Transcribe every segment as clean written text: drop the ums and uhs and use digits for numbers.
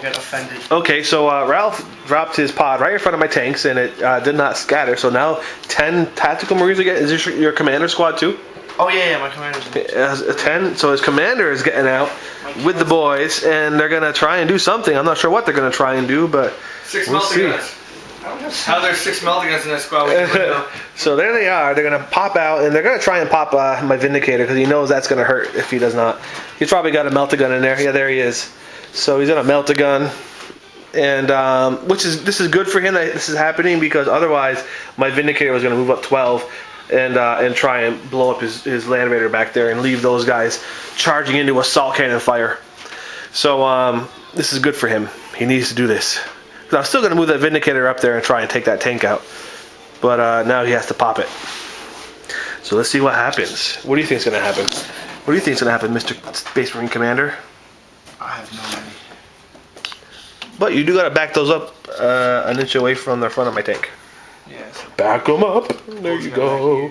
get offended. Okay, so Ralph dropped his pod right in front of my tanks, and it did not scatter. So now 10 tactical marines again. Is this your commander squad too? Oh yeah, my commander's in it. 10. So his commander is getting out with the boys, and they're gonna try and do something. I'm not sure what they're gonna try and do, but 6 we'll see. How there's 6 Meltigans in this squad? We can So there they are. They're gonna pop out, and they're gonna try and pop my Vindicator because he knows that's gonna hurt if he does not. He's probably got a Meltagun in there. Yeah, there he is. So he's gonna Meltagun, and this is good for him that this is happening because otherwise my Vindicator was gonna move up 12 and try and blow up his Land Raider back there and leave those guys charging into assault cannon fire. So this is good for him. He needs to do this. I'm still going to move that Vindicator up there and try and take that tank out. But now he has to pop it. So let's see what happens. What do you think is going to happen? What do you think is going to happen, Mr. Space Marine Commander? I have no idea. But you do got to back those up an inch away from the front of my tank. Yes. Back them up. There you go.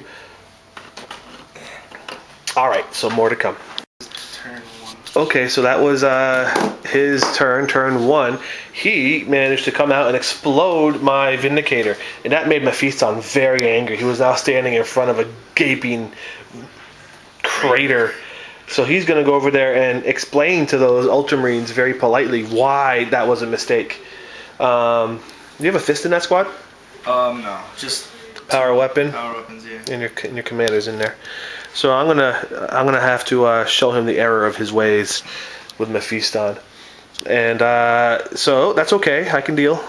Alright, so more to come. Turn 1. Okay, so that was his turn 1. He managed to come out and explode my Vindicator, and that made Mephiston very angry. He was now standing in front of a gaping crater. So he's going to go over there and explain to those Ultramarines very politely why that was a mistake. Do you have a fist in that squad? No, just power weapon. Power weapons, yeah. And your commander's in there. So I'm gonna have to show him the error of his ways with Mephiston, and so that's okay. I can deal.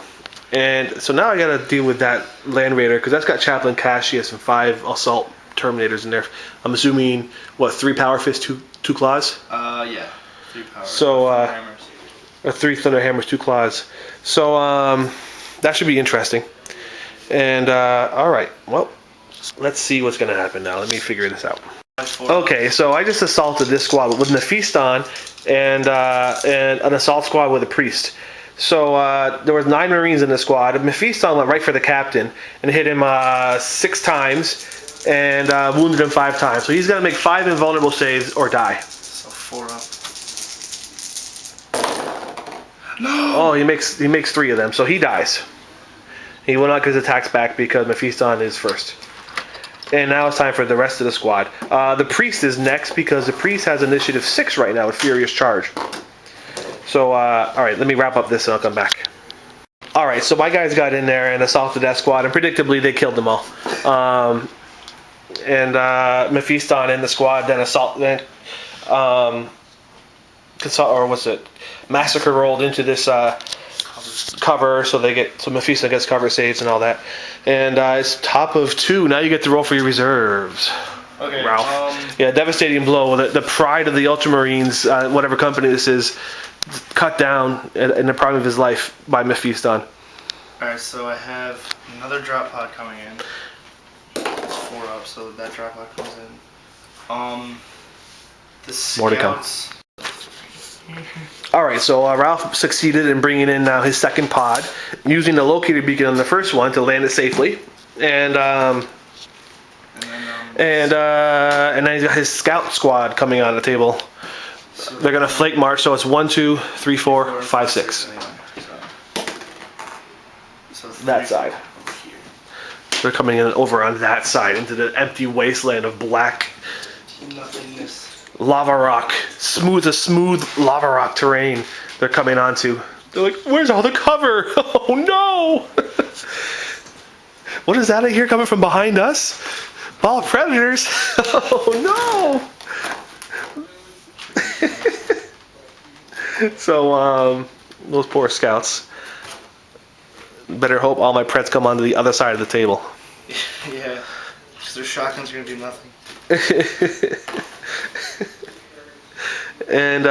And so now I gotta deal with that Land Raider because that's got Chaplain Cassius and 5 Assault Terminators in there. I'm assuming what 3 Power Fists, 2 Claws. Yeah, 3 power. So hammers. Or 3 Thunder Hammers, 2 Claws. So that should be interesting. And all right, well. Let's see what's going to happen now. Let me figure this out. Okay, so I just assaulted this squad with Mephiston and an assault squad with a priest. So there was 9 Marines in the squad. Mephiston went right for the captain and hit him 6 times and wounded him 5 times. So he's going to make 5 invulnerable saves or die. So 4 up. No! Oh, he makes 3 of them, so he dies. He will not get his attacks back because Mephiston is first. And now it's time for the rest of the squad. The priest is next because the priest has initiative 6 right now with Furious Charge. So, alright, let me wrap up this and I'll come back. Alright, so my guys got in there and assaulted that squad, and predictably they killed them all. Mephiston in the squad then Massacre rolled into this cover, so Mephiston gets cover saves and all that. And it's top of 2. Now you get to roll for your reserves. Okay, Ralph. Yeah, devastating blow. The pride of the Ultramarines, whatever company this is, cut down in the prime of his life by Mephiston. Alright, so I have another drop pod coming in. It's 4 up, so that drop pod comes in. The scouts. More to come. Alright, so Ralph succeeded in bringing in now his second pod, using the locator beacon on the first one to land it safely, and then he's got his scout squad coming on the table. So they're gonna flake march, so it's 1, 2, 3, 4, 5, 6. So that side. They're coming in over on that side into the empty wasteland of black nothingness. Lava rock, smooth lava rock terrain they're coming onto. They're like, where's all the cover? Oh no! What is that I hear coming from behind us? Ball of predators! Oh no! So, those poor scouts. Better hope all my preds come onto the other side of the table. Yeah, because their shotguns are going to do nothing. And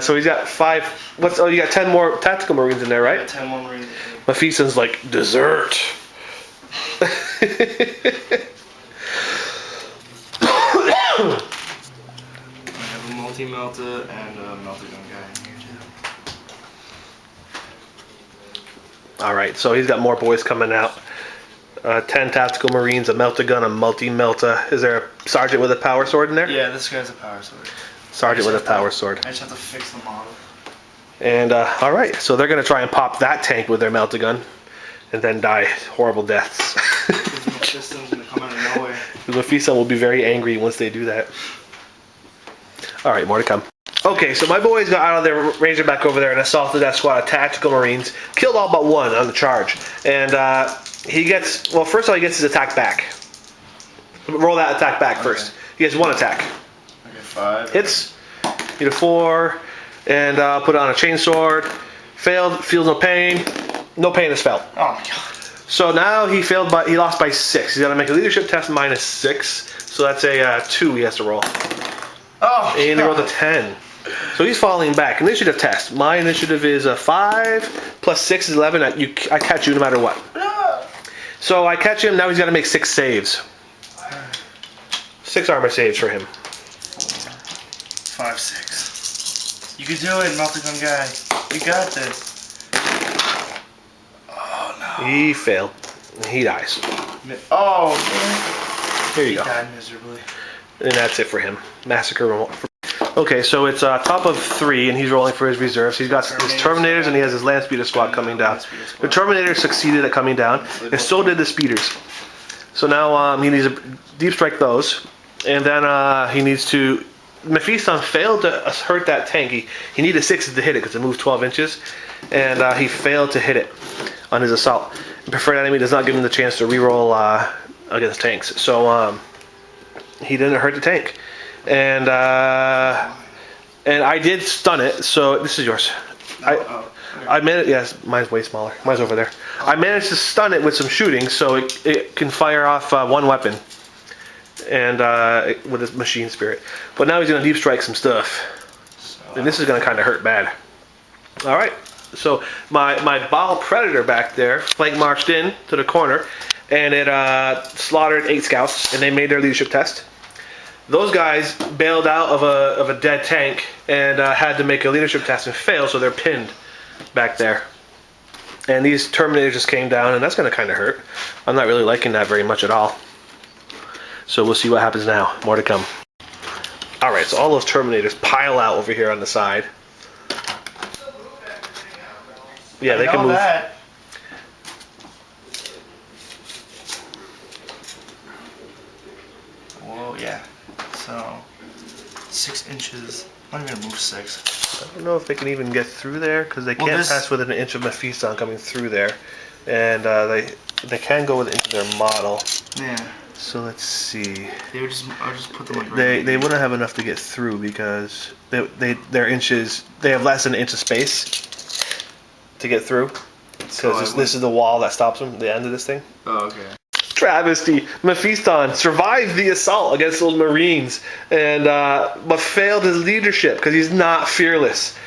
so he's got 5. You got 10 more tactical Marines in there, right? Yeah, 10 more Marines. Mephiston's like dessert. I have a multi-melta and a melta-gun guy in here too. All right, so he's got more boys coming out. 10 tactical Marines, a melta-gun, a multi-melta. Is there a sergeant with a power sword in there? Yeah, this guy's a power sword. Sergeant with a power sword. I just have to fix the model. And all right, so they're gonna try and pop that tank with their melta gun, and then die horrible deaths. System's gonna come out of nowhere. Mephiston will be very angry once they do that. All right, more to come. Okay, so my boys got out of their ranger back over there and assaulted that squad of tactical marines, killed all but one on the charge, and he gets, well, first of all, he gets his attack back. Roll that attack back first. He has one attack. Okay, 5. Hits. Get a 4, and put it on a chainsword. Failed. Feels no pain. No pain is felt. Oh my god. So now he lost by 6. He's got to make a leadership test -6. So that's a 2 he has to roll. Oh. And he rolled a 10. So he's falling back. Initiative test. My initiative is a 5 plus 6 is 11. I catch you no matter what. So I catch him. Now he's got to make 6 saves. 6 armor saves for him. 5, 6. You can do it, multi-gun guy. You got this. Oh no. He failed. He dies. Oh man. Here you go. He died miserably. And that's it for him. Massacre. Okay, so it's top of 3, and he's rolling for his reserves. He's got his Terminators, and he has his Land Speeder squad coming down. The Terminators succeeded at coming down, and so did the Speeders. So now he needs to deep strike those, and then he needs to... Mephiston failed to hurt that tank. He needed 6 to hit it because it moved 12 inches, and he failed to hit it on his assault. Preferred enemy does not give him the chance to reroll against tanks. So he didn't hurt the tank. And I did stun it, so this is yours. Okay. I managed, yes, mine's way smaller. Mine's over there. I managed to stun it with some shooting, so it can fire off one weapon, and with his machine spirit. But now he's gonna deep strike some stuff, and this is gonna kind of hurt bad. All right, so my Baal Predator back there flank marched in to the corner, and it slaughtered 8 scouts, and they made their leadership test. Those guys bailed out of a dead tank and had to make a leadership test and fail, so they're pinned back there. And these Terminators just came down, and that's going to kind of hurt. I'm not really liking that very much at all. So we'll see what happens now. More to come. All right, so all those Terminators pile out over here on the side. Yeah, they can move. That. Whoa, yeah. So 6 inches. I'm not even gonna move 6. I don't know if they can even get through there because they can't pass within an inch of Mephiston coming through there, and they can go into their model. Yeah. So let's see. They would I'll just put them like. They wouldn't have enough to get through because their inches. They have less than an inch of space to get through. Because this is the wall that stops them. The end of this thing. Oh, okay. Travesty. Mephiston survived the assault against those Marines, and but failed his leadership because he's not fearless,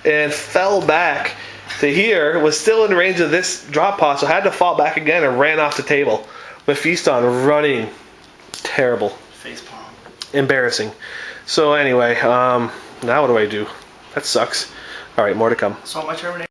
and fell back to here. Was still in range of this drop pod, so had to fall back again and ran off the table. Mephiston running, terrible, Facepalm, embarrassing. So anyway, now what do I do? That sucks. All right, more to come. So my Terminator.